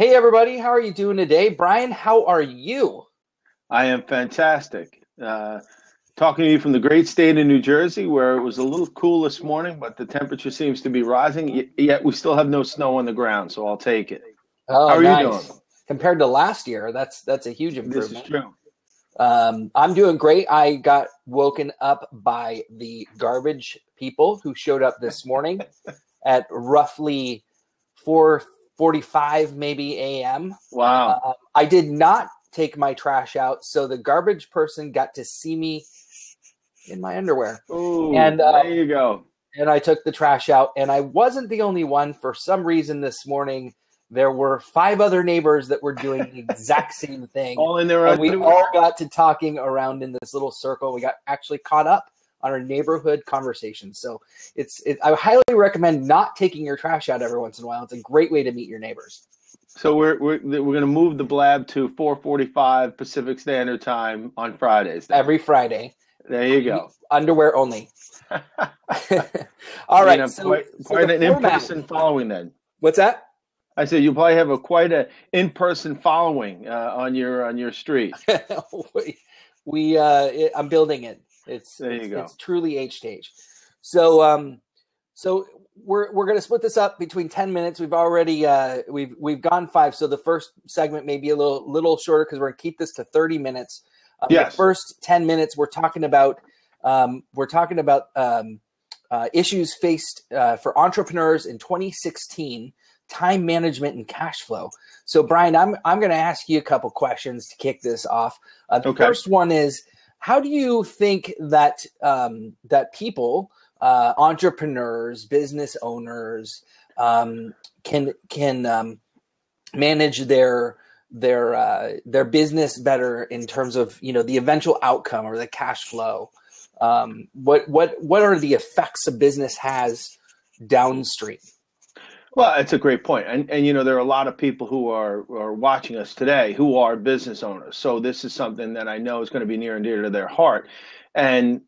Hey everybody, how are you doing today? Brian, how are you? I am fantastic. Talking to you from the great state of New Jersey, where it was a little cool this morning, but the temperature seems to be rising. Yet we still have no snow on the ground, so I'll take it. How Oh, are you doing? nice. Compared to last year, that's a huge This is improvement. true. I'm doing great. I got woken up by the garbage people who showed up this morning at roughly 4:45 maybe a.m. Wow. I did not take my trash out, so the garbage person got to see me in my underwear. Oh, And there you go. I took the trash out, and I wasn't the only one. For some reason this morning, there were five other neighbors that were doing the exact same thing, All in their and we all underwear? got to talking around in this little circle. We got actually caught up on our neighborhood conversation. So I highly recommend not taking your trash out every once in a while. It's a great way to meet your neighbors. So we're going to move the blab to 4:45 Pacific Standard Time on Fridays then. Every Friday, There you go. underwear only. All You're right, gonna have so quite the an format. in-person following then. What's that? I said you probably have a quite a in-person following on your street. I'm building it. It's There it's you go. it's truly H stage. So we're gonna split this up between 10 minutes. We've already we've gone five. So the first segment may be a little shorter because we're gonna keep this to 30 minutes. The Yes. first 10 minutes we're talking about issues faced for entrepreneurs in 2016, time management and cash flow. So, Brian, I'm going to ask you a couple questions to kick this off. The Okay. first one is, how do you think that that people, entrepreneurs, business owners, can manage their business better in terms of the eventual outcome or the cash flow? What are the effects a business has downstream? Well, it's a great point. And there are a lot of people who are watching us today who are business owners. So this is something that I know is going to be near and dear to their heart. And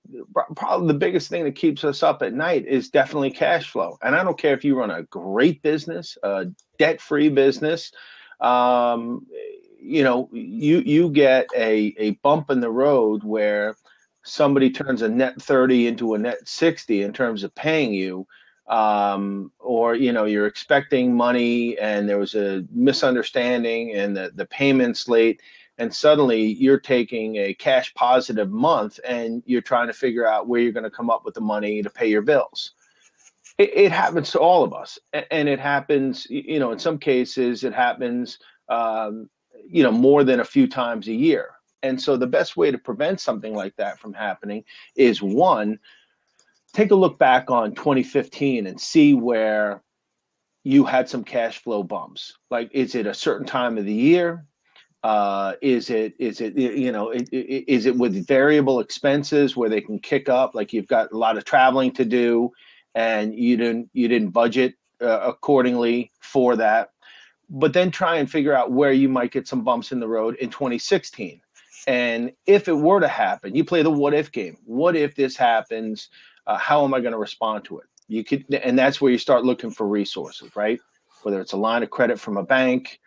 probably the biggest thing that keeps us up at night is definitely cash flow. And I don't care if you run a great business, a debt-free business, you get a bump in the road where somebody turns a net 30 into a net 60 in terms of paying you, or you're expecting money and there was a misunderstanding and the payment's late, and suddenly you're taking a cash positive month and you're trying to figure out where you're going to come up with the money to pay your bills. It happens to all of us, and it happens, in some cases it happens, more than a few times a year. And so the best way to prevent something like that from happening is, one, take a look back on 2015 and see where you had some cash flow bumps. Like, is it a certain time of the year? Is it with variable expenses where they can kick up? Like, you've got a lot of traveling to do, and you didn't budget accordingly for that. But then try and figure out where you might get some bumps in the road in 2016. And if it were to happen, you play the what if game. What if this happens? How am I going to respond to it? And that's where you start looking for resources, right? Whether it's a line of credit from a bank,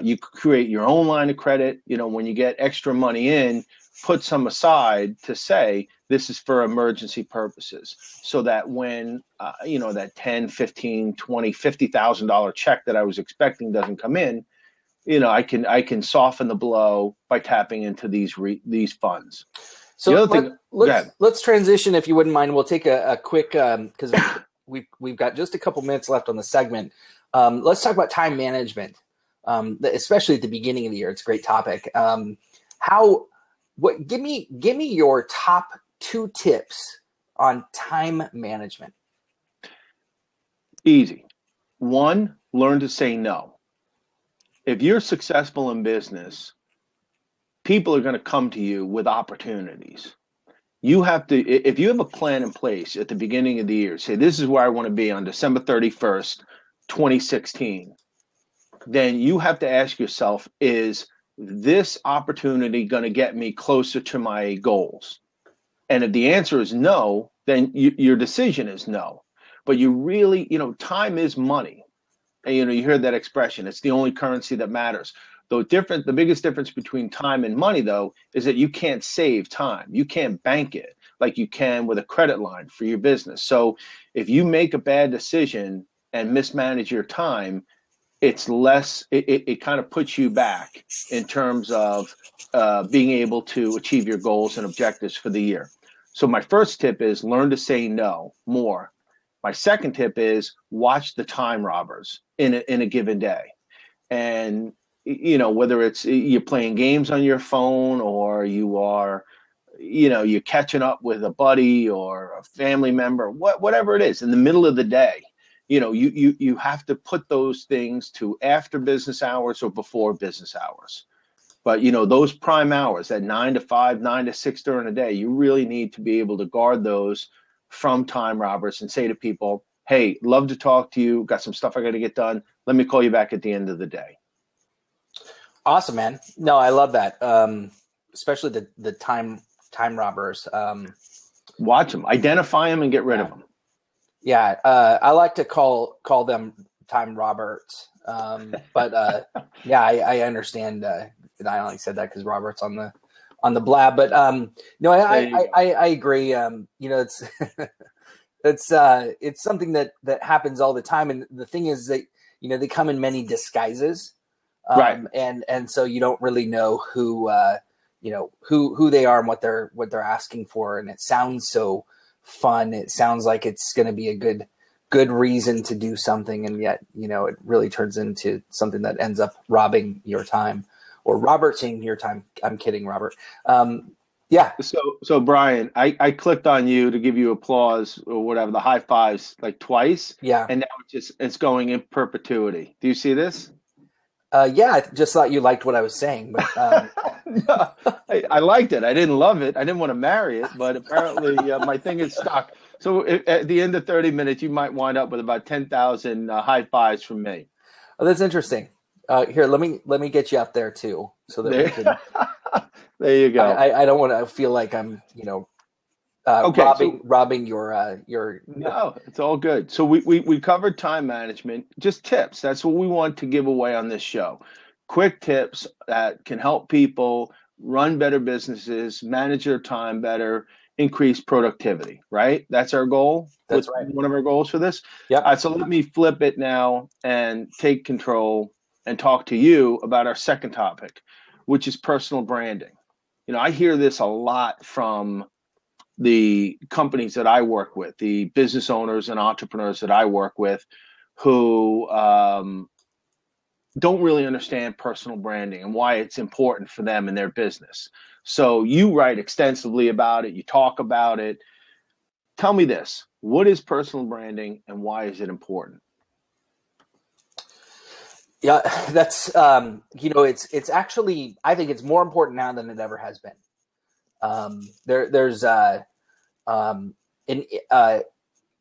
you create your own line of credit. When you get extra money in, put some aside to say this is for emergency purposes, so that when that 10, 15, 20, $50,000 check that I was expecting doesn't come in, I can soften the blow by tapping into these funds. The So other thing, let's transition, if you wouldn't mind. We'll take a quick, because we've got just a couple minutes left on the segment. Let's talk about time management, especially at the beginning of the year. It's a great topic. Give me your top two tips on time management. easy. One, learn to say no. If you're successful in business, people are going to come to you with opportunities. You have to, if you have a plan in place at the beginning of the year, say, this is where I want to be on December 31st, 2016, then you have to ask yourself, is this opportunity going to get me closer to my goals? And if the answer is no, then your decision is no. But you really, time is money. And, you hear that expression. It's the only currency that matters. The biggest difference between time and money, though, is that you can't save time. You can't bank it like you can with a credit line for your business. So if you make a bad decision and mismanage your time, it kind of puts you back in terms of being able to achieve your goals and objectives for the year. So my first tip is learn to say no more. My second tip is watch the time robbers in a given day. And, whether it's you're playing games on your phone, or you're catching up with a buddy or a family member, whatever it is, in the middle of the day, you have to put those things to after business hours or before business hours. But, those prime hours, at 9 to 5, 9 to 6 during the day, you really need to be able to guard those from time robbers and say to people, hey, love to talk to you. Got some stuff I got to get done. Let me call you back at the end of the day. Awesome, man. No, I love that. Especially the time robbers. Watch them, identify them, and get rid of them. Yeah. I like to call them time roberts. But yeah, I understand. And I only said that because Robert's on the blab, but no, I agree. It's it's something that happens all the time, and the thing is that they come in many disguises, right? And so you don't really know who they are and what they're asking for, and it sounds so fun. It sounds like it's going to be a good reason to do something, and yet it really turns into something that ends up robbing your time. Or Roberting your time. I'm kidding, Robert. Yeah. So Brian, I clicked on you to give you applause or whatever, the high fives, like twice. Yeah. And now it's going in perpetuity. Do you see this? Yeah, I just thought you liked what I was saying, but no, I liked it. I didn't love it. I didn't want to marry it, but apparently my thing is stuck. So at the end of 30 minutes, you might wind up with about 10,000 high fives from me. Oh, that's interesting. Here, let me get you up there too, so that we can. There you go. I don't want to feel like I'm, robbing your. No, it's all good. So we covered time management, just tips. That's what we want to give away on this show. Quick tips that can help people run better businesses, manage their time better, increase productivity. Right? That's our goal. That's right. One of our goals for this. Yeah. So let me flip it now and take control and talk to you about our second topic, which is personal branding. I hear this a lot from the companies that I work with, the business owners and entrepreneurs that I work with, who don't really understand personal branding and why it's important for them in their business. So you write extensively about it. You talk about it. Tell me this. What is personal branding and why is it important? Yeah, that's it's actually, I think it's more important now than it ever has been. There's a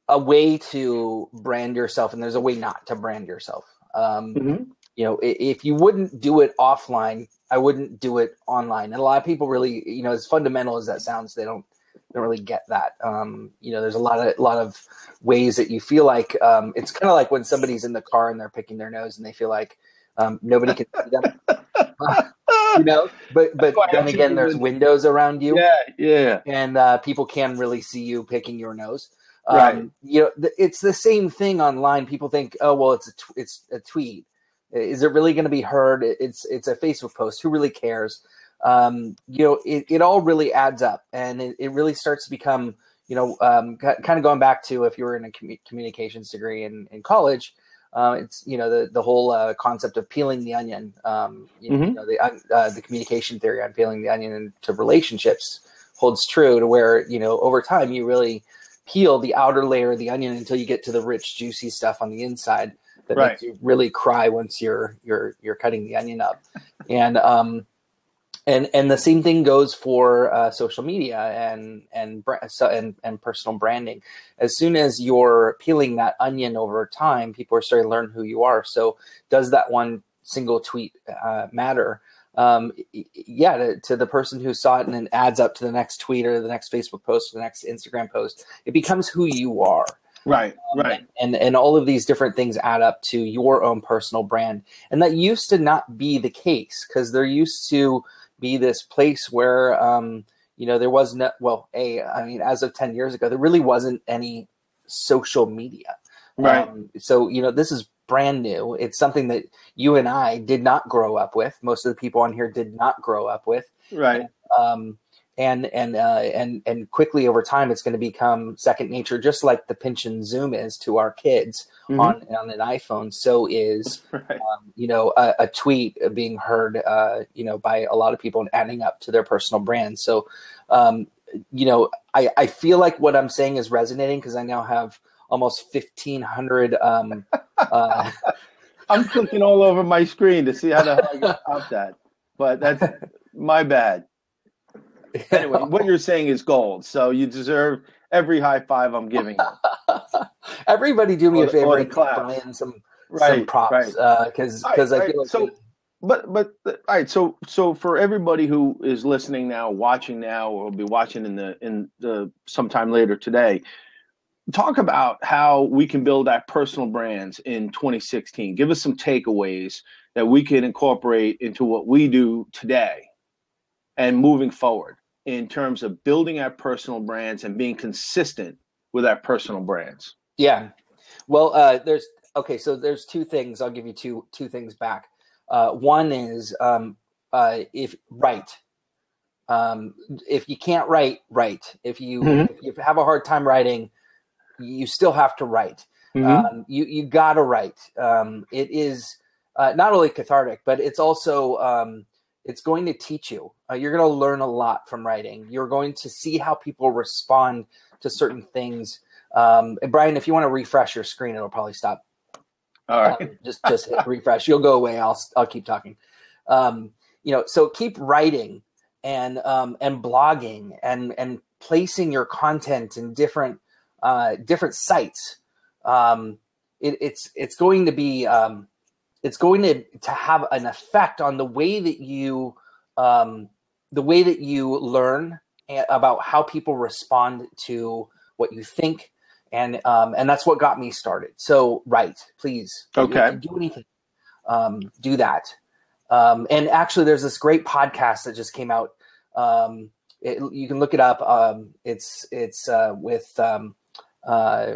way to brand yourself, and there's a way not to brand yourself. If you wouldn't do it offline, I wouldn't do it online. And a lot of people really, as fundamental as that sounds, they don't really get that. There's a lot of ways that you feel like it's kind of like when somebody's in the car and they're picking their nose and they feel like nobody can see them. But then again, there's windows around you. Yeah. And people can really see you picking your nose. Right. It's the same thing online. People think, oh, well, it's a tweet. Is it really going to be heard? It's a Facebook post. Who really cares? It all really adds up, and it really starts to become, kind of going back to if you were in a communications degree in college, it's, the whole concept of peeling the onion, the communication theory on peeling the onion into relationships holds true to where, over time you really peel the outer layer of the onion until you get to the rich, juicy stuff on the inside that makes you really cry once you're cutting the onion up. And the same thing goes for social media and personal branding. As soon as you're peeling that onion over time, people are starting to learn who you are. So does that one single tweet matter? To the person who saw it and then adds up to the next tweet or the next Facebook post or the next Instagram post, it becomes who you are. Right. Right. And all of these different things add up to your own personal brand. And that used to not be the case, because there used to be this place where, there was no, as of 10 years ago, there really wasn't any social media. Right. So, this is brand new. It's something that you and I did not grow up with. Most of the people on here did not grow up with. Right. And quickly over time, it's going to become second nature, just like the pinch and zoom is to our kids on an iPhone. So is, a tweet being heard, by a lot of people and adding up to their personal brand. So, I feel like what I'm saying is resonating, because I now have almost 1,500. I'm clicking all over my screen to see how the hell I got out that, but that's my bad. Anyway, what you're saying is gold. So you deserve every high five I'm giving you. Everybody do me a favor and give Brian some props, because I feel like so. But all right. So for everybody who is listening now, watching now, or will be watching in the sometime later today, talk about how we can build our personal brands in 2016. Give us some takeaways that we can incorporate into what we do today and moving forward in terms of building our personal brands and being consistent with our personal brands. Yeah. Well, there's two things. I'll give you two things back. One is, if you can't write. If you have a hard time writing, you still have to write. You gotta write. It is not only cathartic, but it's also it's going to teach you. You're going to learn a lot from writing. You're going to see how people respond to certain things. And Brian, if you want to refresh your screen, it'll probably stop. All right. Just hit refresh. You'll go away. I'll keep talking. So keep writing and blogging and placing your content in different sites. It's going to be it's going to have an effect on the way that you learn about how people respond to what you think. And that's what got me started. So write, please. Okay. If you do anything, do that. And actually, there's this great podcast that just came out. You can look it up. It's with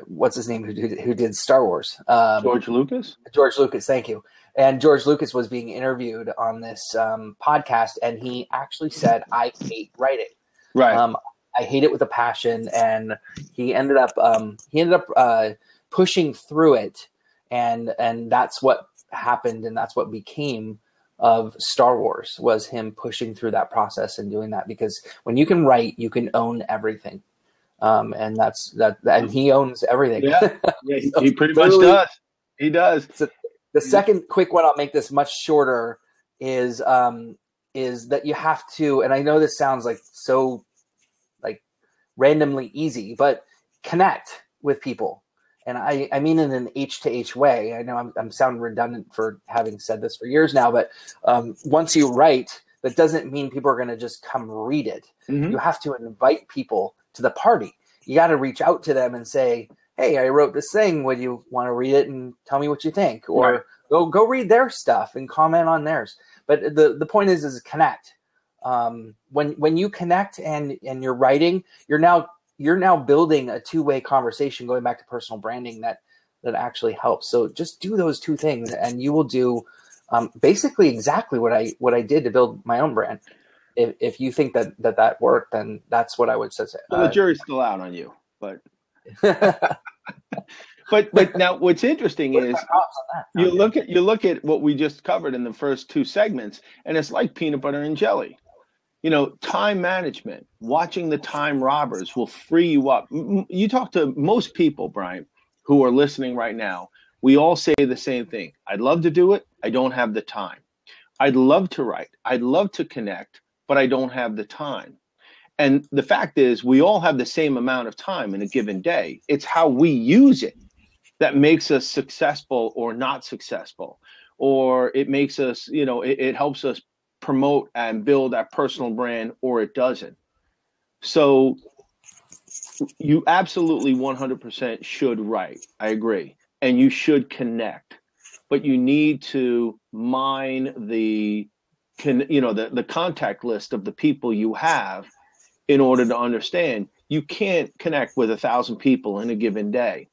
what's his name who did Star Wars? George Lucas. George Lucas. Thank you. And George Lucas was being interviewed on this podcast, and he actually said, "I hate writing." Right. I hate it with a passion, and he ended up pushing through it, and that's what happened, and that's what became of Star Wars, was him pushing through that process and doing that, because when you can write, you can own everything, and that's that, and he owns everything. Yeah, he pretty much does. He does. So the second quick one, I'll make this much shorter, is that you have to, and I know this sounds like so randomly easy, but connect with people. And I mean in an H to H way. I know I'm sounding redundant for having said this for years now, but once you write, that doesn't mean people are going to just come read it. You have to invite people to the party. You got to reach out to them and say, "Hey, I wrote this thing. Would you want to read it and tell me what you think?" Or go read their stuff and comment on theirs. But the point is connect. When you connect and you're writing, you're now building a two-way conversation, going back to personal branding that actually helps. So just do those two things, and you will do basically exactly what I did to build my own brand. If you think that worked, then that's what I would say. Well, the jury's still out on you, but but now what's interesting is you look at what we just covered in the first two segments, and it's like peanut butter and jelly. Time management, watching the time robbers will free you up. You talk to most people, Brian, who are listening right now. We all say the same thing. I'd love to do it. I don't have the time. I'd love to write. I'd love to connect, but I don't have the time. And the fact is, we all have the same amount of time in a given day. It's how we use it that makes us successful or not successful, or it makes us, it helps us promote and build our personal brand, or it doesn't. So You absolutely 100% should write. I agree. And you should connect. But you need to mine the contact list of the people you have in order to understand you can't connect with 1,000 people in a given day.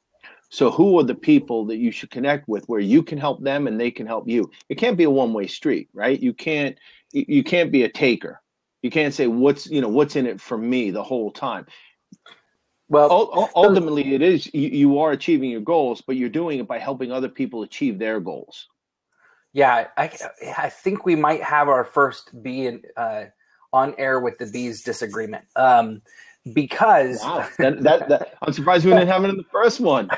So who are the people that you should connect with where you can help them and they can help you? It can't be a one-way street, right? You can't be a taker. You can't say what's in it for me the whole time. Well, Ultimately, it is you are achieving your goals, but you're doing it by helping other people achieve their goals. yeah, I think we might have our first bee on air with the bees disagreement. Because wow, that I'm surprised we didn't have it in the first one.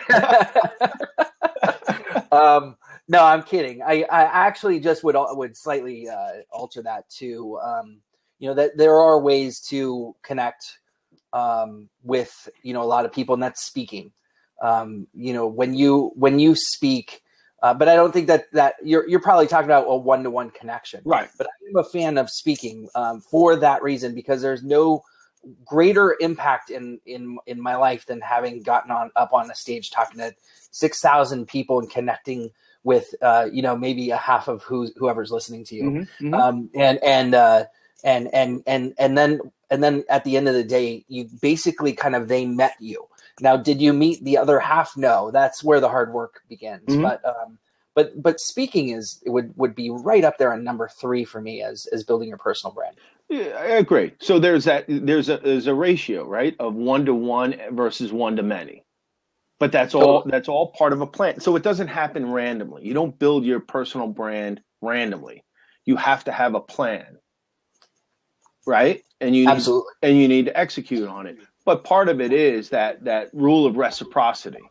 No, I'm kidding. I actually just would slightly alter that to that there are ways to connect with a lot of people, and that's speaking. When you speak, but I don't think that you're probably talking about a one-to-one connection, right? But I'm a fan of speaking for that reason, because there's no greater impact in my life than having gotten up on a stage talking to 6,000 people and connecting with maybe a half of whoever's listening to you. Mm-hmm, mm-hmm. And then at the end of the day, you basically they met you. Now, did you meet the other half? No, that's where the hard work begins. Mm-hmm. But speaking would be right up there on number 3 for me as building your personal brand. Yeah, I agree. So there's a ratio, right, of 1-to-1 versus 1-to-many. But that's all part of a plan. So it doesn't happen randomly. You don't build your personal brand randomly. You have to have a plan, right? And you need to execute on it. But part of it is that rule of reciprocity.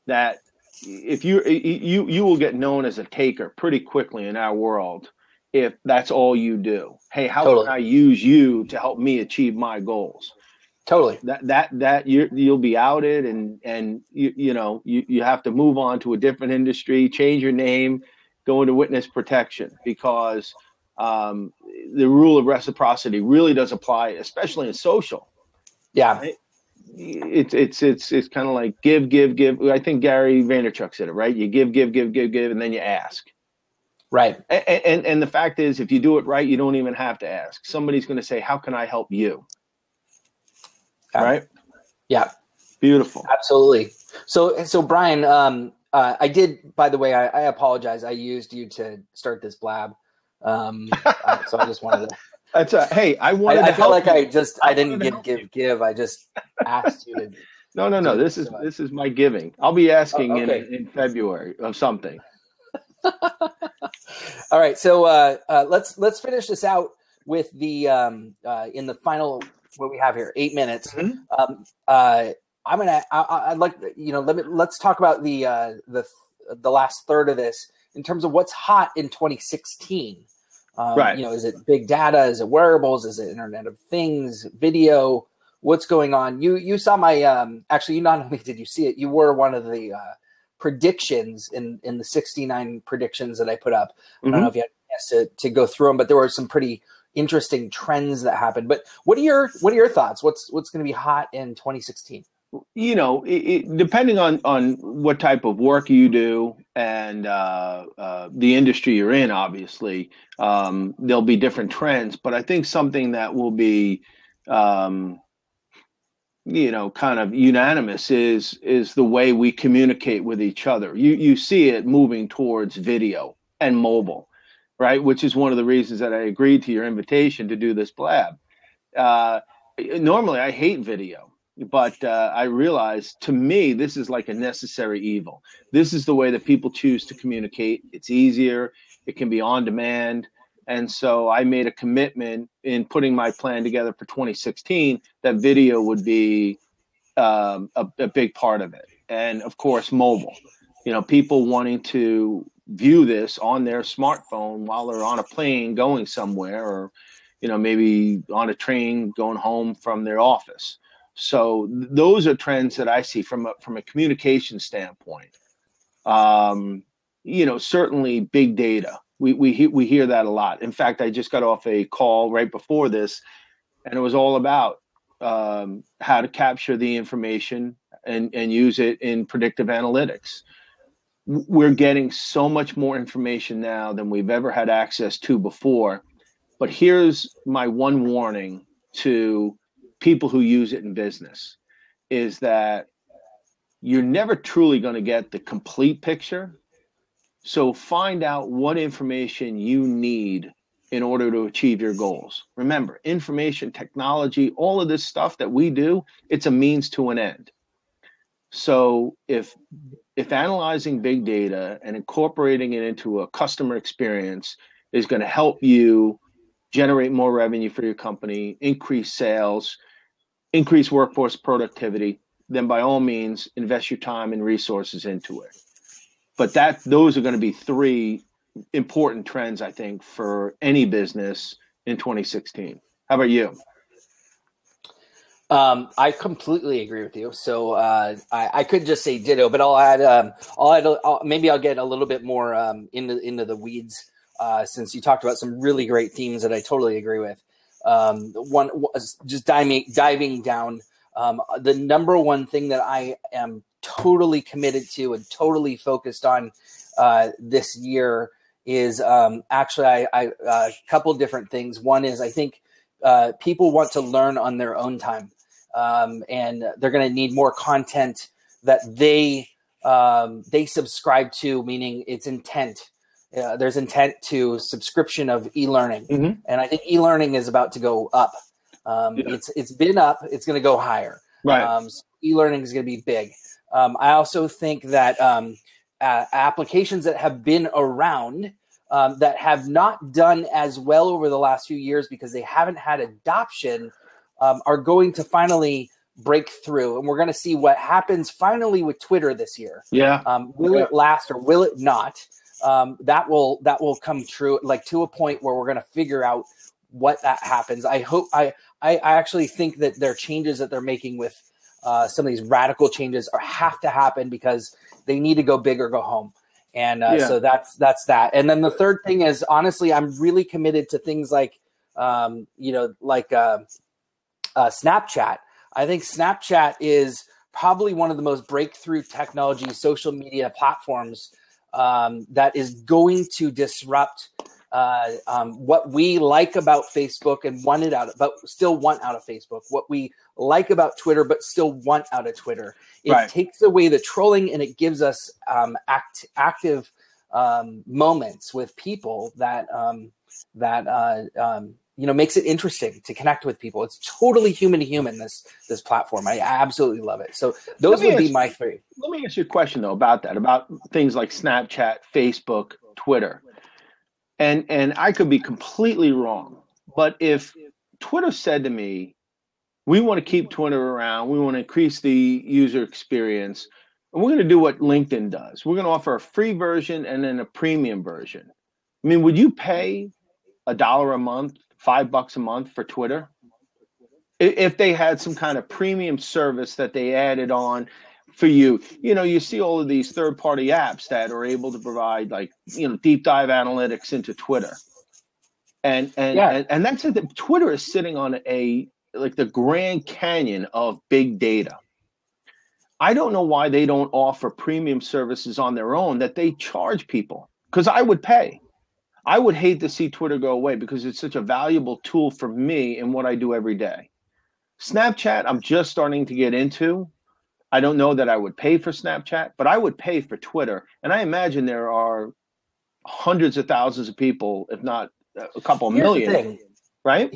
That if you will get known as a taker pretty quickly in our world if that's all you do. Hey, how can I use you to help me achieve my goals? Totally. That you'll be outed, and you have to move on to a different industry, change your name, go into witness protection, because the rule of reciprocity really does apply, especially in social. Yeah. Right? It's kind of like give. I think Gary Vaynerchuk said it, right? You give, and then you ask. Right. And the fact is, if you do it right, you don't even have to ask. Somebody's going to say, how can I help you? Right? Yeah. Beautiful. Absolutely. So Brian, I did, by the way, I apologize. I used you to start this blab. So I just wanted to. That's hey, I feel like I didn't give. I just asked you to. No. This is my giving. I'll be asking in February of something. All right. So let's finish this out with the in the final, what we have here, 8 minutes. Mm-hmm. I'd like, let's talk about the last third of this in terms of what's hot in 2016. Right. Is it big data? Is it wearables? Is it Internet of Things, video? What's going on? You saw my, actually, you not only did you see it, you were one of the predictions in the 69 predictions that I put up. Mm-hmm. I don't know if you had a chance to go through them, but there were some pretty interesting trends that happened. But what are your thoughts? What's going to be hot in 2016? Depending on what type of work you do and the industry you're in, obviously, there'll be different trends. But I think something that will be, kind of unanimous is the way we communicate with each other. You see it moving towards video and mobile, right? Which is one of the reasons that I agreed to your invitation to do this blab. Normally, I hate video. But I realize, to me, this is like a necessary evil. This is the way that people choose to communicate. It's easier. It can be on demand. And so I made a commitment in putting my plan together for 2016 that video would be a big part of it. And, of course, mobile. People wanting to view this on their smartphone while they're on a plane going somewhere, or, maybe on a train going home from their office. So those are trends that I see from a communication standpoint. Certainly big data. We hear that a lot. In fact, I just got off a call right before this, and it was all about how to capture the information and use it in predictive analytics. We're getting so much more information now than we've ever had access to before. But here's my one warning to people who use it in business is that you're never truly going to get the complete picture. So find out what information you need in order to achieve your goals. Remember, information technology, all of this stuff that we do, it's a means to an end. So if analyzing big data and incorporating it into a customer experience is going to help you generate more revenue for your company, increase sales, increase workforce productivity, then by all means, invest your time and resources into it. But those are going to be three important trends, I think, for any business in 2016. How about you? I completely agree with you. So I could just say ditto, but maybe I'll get a little bit more into the weeds since you talked about some really great themes that I totally agree with. One was just diving down. The number one thing that I am totally committed to and totally focused on this year is actually a couple different things. One is I think people want to learn on their own time. And they're going to need more content that they subscribe to, meaning it's intent. There's intent to subscription of e-learning. Mm-hmm. And I think e-learning is about to go up. It's been up. It's going to go higher. Right. So e-learning is going to be big. I also think that applications that have been around that have not done as well over the last few years because they haven't had adoption are going to finally break through. And we're going to see what happens finally with Twitter this year. Yeah. Will it last or will it not? That will come true, like to a point where we're going to figure out what that happens. I actually think that their changes that they're making with some of these radical changes have to happen because they need to go big or go home. And so that's that. And then the third thing is, honestly, I'm really committed to things like, Snapchat. I think Snapchat is probably one of the most breakthrough technology social media platforms that is going to disrupt what we like about Facebook and still want out of Facebook, what we like about Twitter, but still want out of Twitter. It takes away the trolling and it gives us active moments with people that makes it interesting to connect with people. It's totally human to human, this platform. I absolutely love it. So those would be my three. Let me ask you a question though about things like Snapchat, Facebook, Twitter. And I could be completely wrong, but if Twitter said to me, we want to keep Twitter around, we want to increase the user experience, and we're going to do what LinkedIn does. We're going to offer a free version and then a premium version. I mean, would you pay $1 a month, $5 a month for Twitter? If they had some kind of premium service that they added on for you, you see all of these third-party apps that are able to provide deep dive analytics into Twitter. And that's it. Twitter is sitting on the Grand Canyon of big data. I don't know why they don't offer premium services on their own that they charge people, because I would pay. I would hate to see Twitter go away because it's such a valuable tool for me in what I do every day. Snapchat, I'm just starting to get into. I don't know that I would pay for Snapchat, but I would pay for Twitter. And I imagine there are hundreds of thousands of people, if not a couple million, right?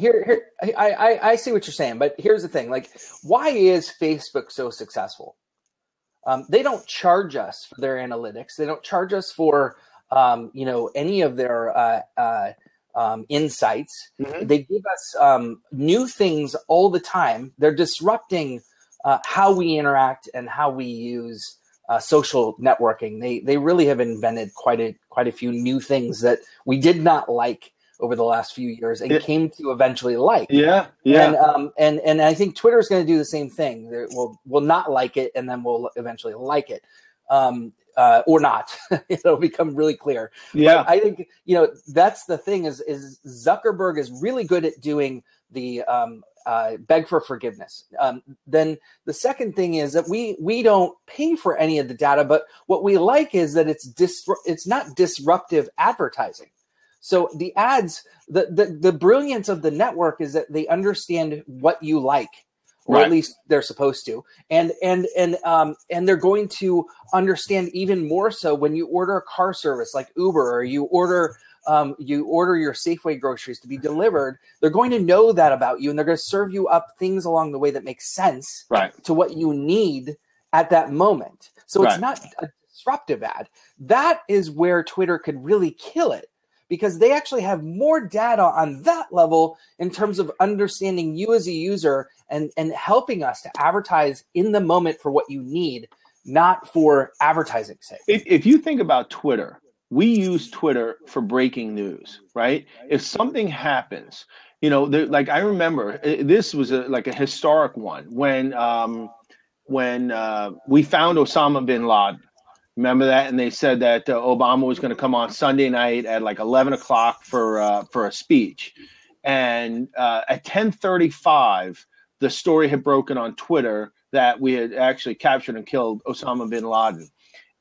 I see what you're saying, but here's the thing. Why is Facebook so successful? They don't charge us for their analytics. They don't charge us for any of their insights. Mm-hmm. They give us new things all the time. They're disrupting how we interact and how we use social networking. They really have invented quite a few new things that we did not like over the last few years and came to eventually like. Yeah. And I think Twitter is going to do the same thing. We'll not like it, and then we'll eventually like it. Or not. It'll become really clear. Yeah. But I think, that's the thing is Zuckerberg is really good at doing the beg for forgiveness. Then the second thing is that we don't pay for any of the data, but what we like is that it's not disruptive advertising. So the ads, the brilliance of the network is that they understand what you like, or Right. at least they're supposed to, and they're going to understand even more so when you order a car service like Uber, or you order your Safeway groceries to be delivered. They're going to know that about you, and they're going to serve you up things along the way that make sense Right. to what you need at that moment. So it's Right. not a disruptive ad. That is where Twitter could really kill it, because they actually have more data on that level in terms of understanding you as a user and helping us to advertise in the moment for what you need, not for advertising's sake. If you think about Twitter, we use Twitter for breaking news, right? If something happens, like I remember this was like a historic one when we found Osama bin Laden. Remember that? And they said that Obama was going to come on Sunday night at like 11 o'clock for a speech. And at 10:35, the story had broken on Twitter that we had actually captured and killed Osama bin Laden.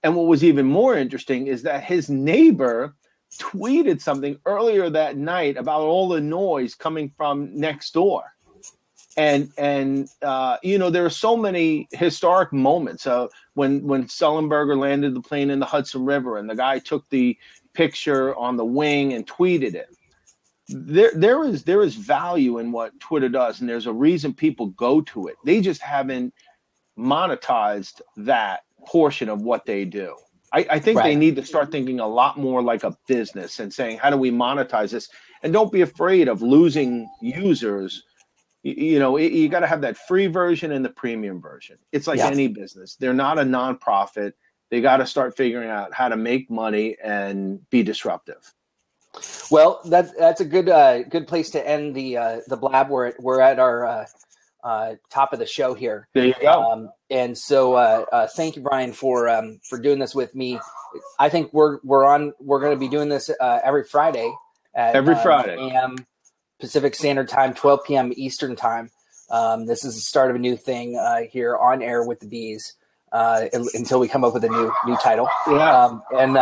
And what was even more interesting is that his neighbor tweeted something earlier that night about all the noise coming from next door. And there are so many historic moments. When Sullenberger landed the plane in the Hudson River and the guy took the picture on the wing and tweeted it. There is value in what Twitter does, and there's a reason people go to it. They just haven't monetized that portion of what they do. I think Right. They need to start thinking a lot more like a business and saying, how do we monetize this? And don't be afraid of losing users. You got to have that free version and the premium version. It's like any business. They're not a nonprofit. They got to start figuring out how to make money and be disruptive. Well, that's a good place to end the blab. We're at our top of the show here. There you go. And so thank you, Brian, for doing this with me. I think we're going to be doing this every Friday at Every Friday. 9 a.m. Pacific Standard Time, 12 p.m. Eastern Time. This is the start of a new thing here on air with the Bees until we come up with a new title. Yeah. And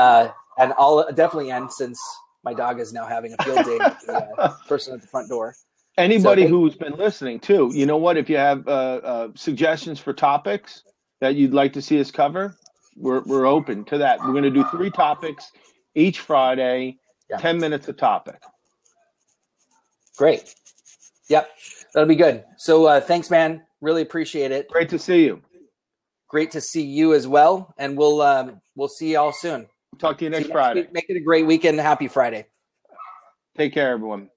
I'll definitely end, since my dog is now having a field day with the person at the front door. Anybody who's been listening too, you know what? If you have suggestions for topics that you'd like to see us cover, we're open to that. We're going to do 3 topics each Friday, 10 minutes a topic. Great. Yep. That'll be good. So thanks, man. Really appreciate it. Great to see you. Great to see you as well. And we'll see you all soon. Talk to you next Friday. Make it a great weekend. Happy Friday. Take care, everyone.